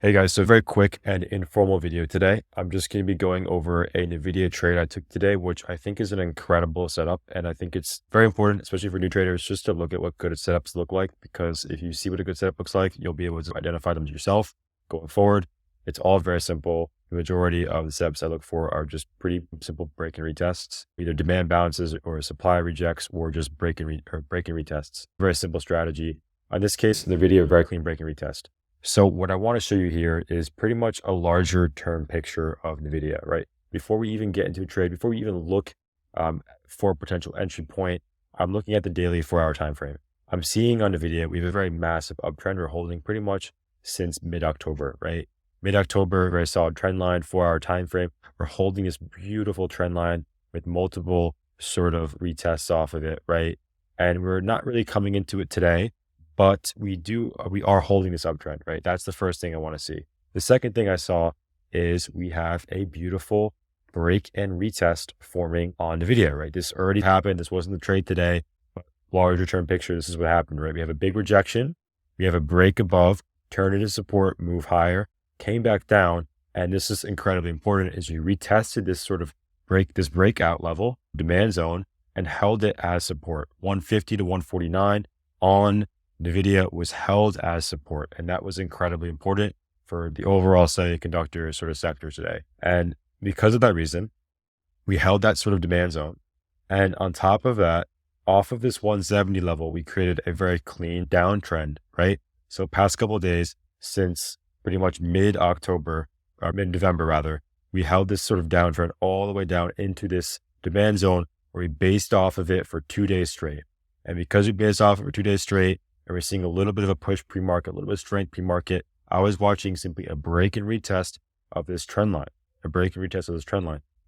Hey guys, so very quick and informal video today. I'm just going to be going over a NVDA trade I took today, which I think is an incredible setup. And I think it's very important, especially for new traders, just to look at what good setups look like. Because if you see what a good setup looks like, you'll be able to identify them yourself going forward. It's all very simple. The majority of the setups I look for are just pretty simple break and retests, either demand bounces or supply rejects, or just break and retests. Very simple strategy. In this case, the video, very clean break and retest. So what I want to show you here is pretty much a larger term picture of NVIDIA, right? Before we even get into a trade, before we even look for a potential entry point, I'm looking at the daily 4-hour time frame. I'm seeing on NVIDIA, we have a very massive uptrend we're holding pretty much since mid-October, right? Mid-October, very solid trend line, 4-hour time frame. We're holding this beautiful trend line with multiple sort of retests off of it, right? And we're not really coming into it today, but we are holding this uptrend, right? That's the first thing I want to see. The second thing I saw is we have a beautiful break and retest forming on the video, right? This already happened. This wasn't the trade today, but larger term picture, this is what happened, right? We have a big rejection. We have a break above, turn into support, move higher, came back down. And this is incredibly important is we retested this sort of breakout level, demand zone, and held it as support. 150 to 149 on NVIDIA was held as support, and that was incredibly important for the overall semiconductor sort of sector today. And because of that reason, we held that sort of demand zone. And on top of that, off of this 170 level, we created a very clean downtrend, right? So past couple of days, since pretty much mid-October, or mid-November rather, we held this sort of downtrend all the way down into this demand zone where we based off of it for 2 days straight. And because we based off it for 2 days straight, and we're seeing a little bit of a push pre-market, a little bit of strength pre-market, I was watching simply a break and retest of this trend line,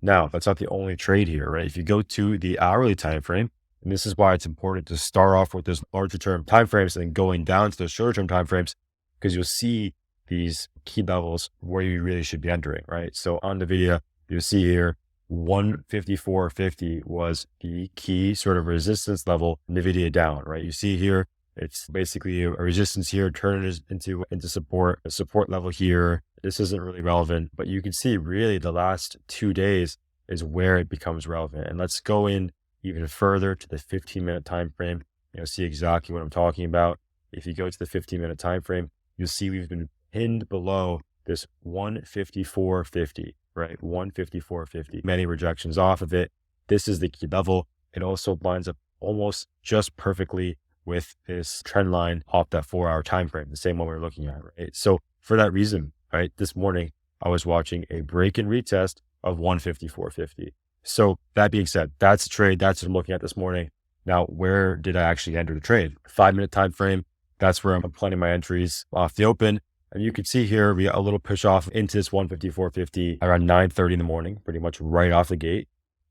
Now, that's not the only trade here, right? If you go to the hourly time frame, and this is why it's important to start off with those larger term time frames and then going down to those shorter term time frames, because you'll see these key levels where you really should be entering, right? So on the video, you'll see here, 154.50 was the key sort of resistance level, NVIDIA down, right? You see here, it's basically a resistance here, turn it into support, a support level here. This isn't really relevant, but you can see really the last 2 days is where it becomes relevant. And let's go in even further to the 15-minute time frame. You'll see exactly what I'm talking about. If you go to the 15-minute time frame, you'll see we've been pinned below this 154.50, right? 154.50. Many rejections off of it. This is the key level. It also lines up almost just perfectly with this trend line off that 4-hour time frame, the same one we're looking at, right? So for that reason, right, this morning I was watching a break and retest of 154.50. So that being said, that's the trade. That's what I'm looking at this morning. Now, where did I actually enter the trade? 5-minute time frame. That's where I'm planning my entries off the open. And you can see here, we got a little push off into this 154.50 around 9:30 in the morning, pretty much right off the gate.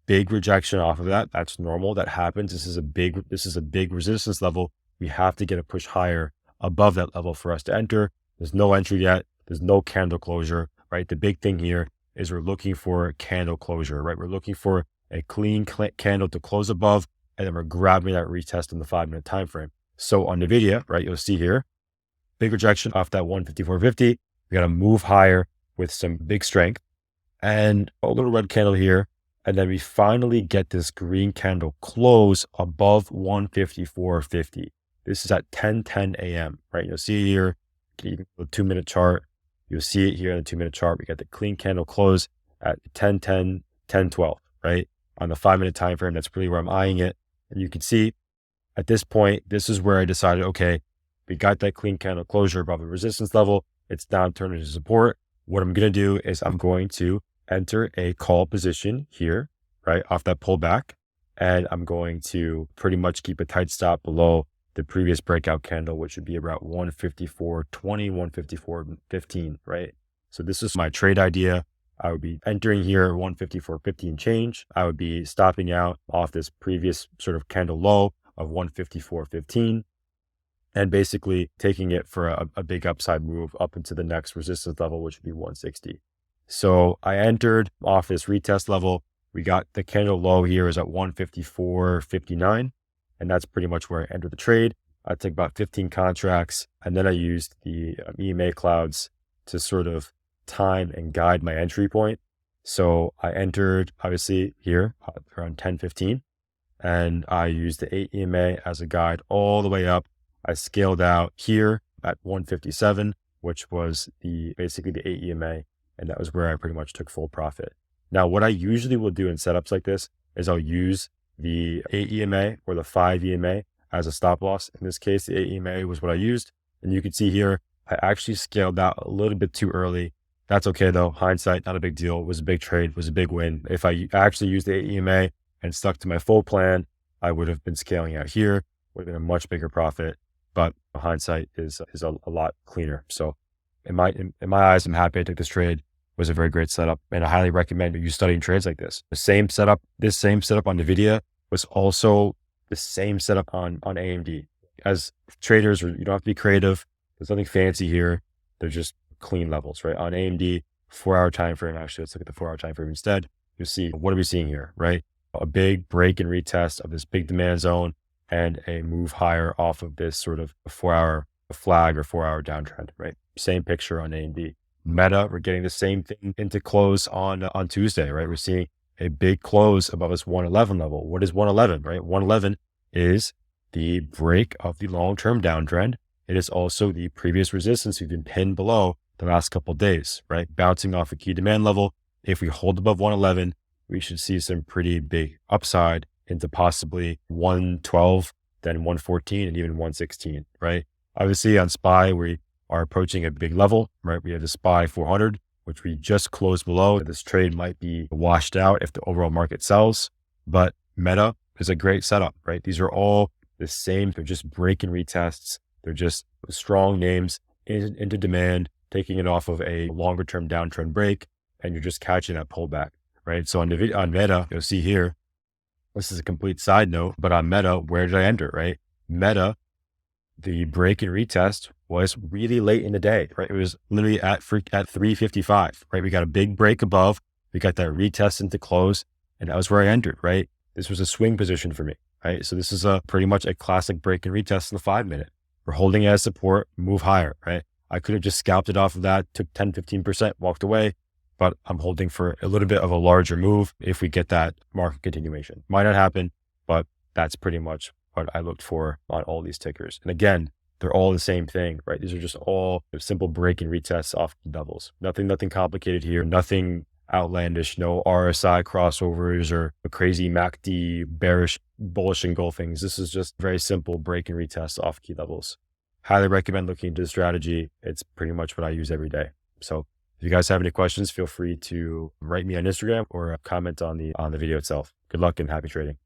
Big rejection off of that. That's normal. That happens. This is a big resistance level. We have to get a push higher above that level for us to enter. There's no entry yet. There's no candle closure, right? The big thing here is we're looking for candle closure, right? We're looking for a clean candle to close above, and then we're grabbing that retest in the 5-minute time frame. So on NVIDIA, right, you'll see here, big rejection off that 154.50. We got to move higher with some big strength and a little red candle here. And then we finally get this green candle close above 154.50. This is at 10:10 a.m., right? You'll see it here, even the 2-minute chart. You'll see it here in the 2-minute chart. We got the clean candle close at 10:10, 10:12, right? On the 5-minute time frame, that's really where I'm eyeing it. And you can see at this point, this is where I decided, okay, we got that clean candle closure above the resistance level. It's now turned into support. What I'm going to do is I'm going to enter a call position here, right, off that pullback. And I'm going to pretty much keep a tight stop below the previous breakout candle, which would be about 154.20, 154.15, right? So this is my trade idea. I would be entering here 154.15 change. I would be stopping out off this previous sort of candle low of 154.15 and basically taking it for a big upside move up into the next resistance level, which would be 160. So I entered off this retest level. We got the candle low here is at 154.59. And that's pretty much where I entered the trade. I took about 15 contracts, and then I used the EMA clouds to sort of time and guide my entry point. So I entered obviously here around 10:15, and I used the 8 EMA as a guide all the way up. I scaled out here at 157, which was basically the 8 EMA, and that was where I pretty much took full profit. Now, what I usually will do in setups like this is I'll use the 8 EMA or the 5 EMA as a stop loss. In this case, the 8 EMA was what I used. And you can see here, I actually scaled out a little bit too early. That's okay though. Hindsight, not a big deal. It was a big trade, it was a big win. If I actually used the 8 EMA and stuck to my full plan, I would have been scaling out here, would have been a much bigger profit. But hindsight is a lot cleaner. So in my eyes, I'm happy I took this trade. It was a very great setup, and I highly recommend you studying trades like this. This same setup on NVDA was also the same setup on AMD. As traders, you don't have to be creative. There's nothing fancy here. They're just clean levels, right? On AMD, 4-hour time frame. Actually, let's look at the 4-hour time frame instead. You'll see, what are we seeing here, right? A big break and retest of this big demand zone and a move higher off of this sort of 4-hour flag or 4-hour downtrend, right? Same picture on AMD. META, we're getting the same thing into close on Tuesday, right? We're seeing a big close above this 111 level. What is 111, right? 111 is the break of the long-term downtrend. It is also the previous resistance we've been pinned below the last couple of days, right? Bouncing off a key demand level. If we hold above 111, we should see some pretty big upside into possibly 112, then 114, and even 116, right? Obviously on SPY, we are approaching a big level, right? We have the SPY 400, which we just closed below. This trade might be washed out if the overall market sells, but META is a great setup, right? These are all the same. They're just break and retests. They're just strong names into demand, taking it off of a longer term downtrend break, and you're just catching that pullback, right? So on META, you'll see here, this is a complete side note, but on META, where did I enter, right? META, the break and retest was really late in the day, right? It was literally at 355, right? We got a big break above, we got that retest into close, and that was where I entered, right? This was a swing position for me, right? So this is pretty much a classic break and retest in the 5-minute. We're holding it as support, move higher, right? I could have just scalped it off of that, took 10, 15%, walked away, but I'm holding for a little bit of a larger move if we get that market continuation. Might not happen, but that's pretty much what I looked for on all these tickers. And again, they're all the same thing, right? These are just all simple break and retests off the doubles. Nothing complicated here, nothing outlandish, no RSI crossovers or a crazy MACD bearish, bullish engulfings. This is just very simple break and retest off key levels. Highly recommend looking into the strategy. It's pretty much what I use every day. So if you guys have any questions, feel free to write me on Instagram or comment on the video itself. Good luck and happy trading.